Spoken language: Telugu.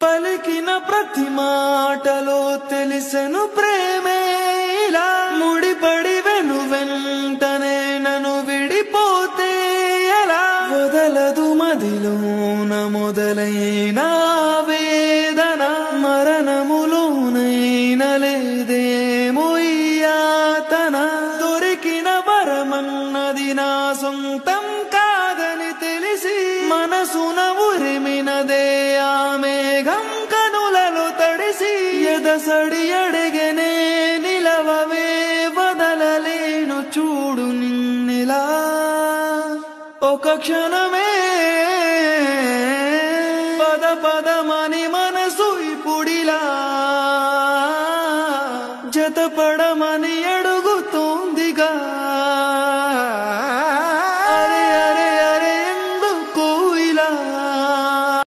పలికిన ప్రతి మాటలో తెలిసెను ప్రేమే ఇలా ముడిపడి వెంటనే నన్ను విడిపోతే ఎలా వదలదు మదిలోన మొదలైన వేదన మరణములోనైన లేదేమో ఈ యాతన దొరికిన వరమన్నది నా సొంతం కాదని తెలిసి మనసున ఉరిమినదే ఆ మేఘం కనులలో తడిసి ఎదసడి అడిగనే నిలవవే వదలలేను చూడు నిన్నిలా ఒక క్షణమే పద పదమని మనసు ఇప్పుడిలా